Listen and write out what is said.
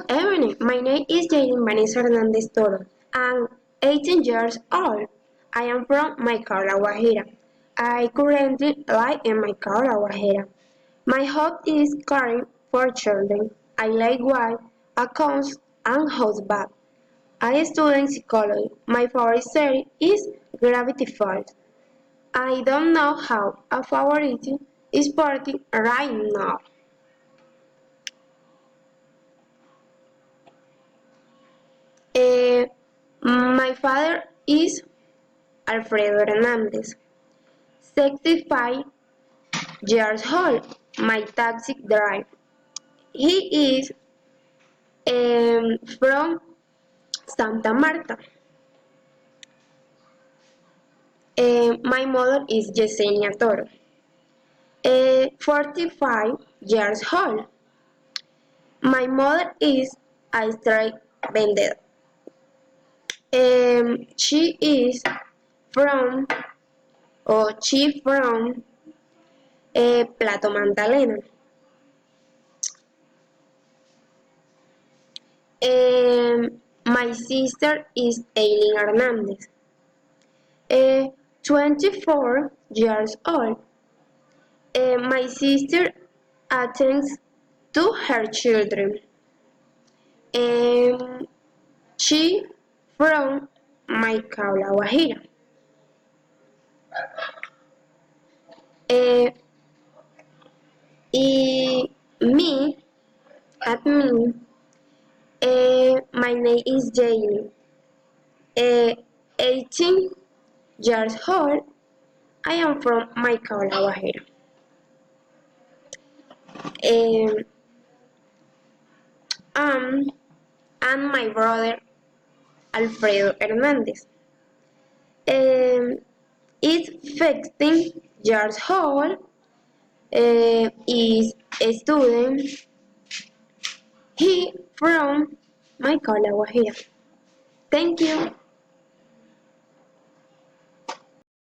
evening. My name is Jaden Vanessa Hernandez Toro. I'm 18 years old. I am from Maicao, La Guajira. I currently live in Maicao, La Guajira. My hobby is caring for children. I like wife, accounts, and husband. I study psychology. My favorite series is Gravity Falls. I don't know how a favorite is sporting right now. Eh, my father is Alfredo Hernandez, 65 years old, my taxi driver. He is from Santa Marta. My mother is Yesenia Toro, 45 years old. My mother is a street vendor. She is from, she from Plato Magdalena. My sister is Eileen Hernandez, 24 years old. My sister attends to her children. She from Maicao, La Guajira. Uh, me, at me, my name is Jane. 18 years old. I am from Maicao, La Guajira. Um, um, and my brother Alfredo Hernandez. Is 15 years old, is a student. He from my college here. Thank you.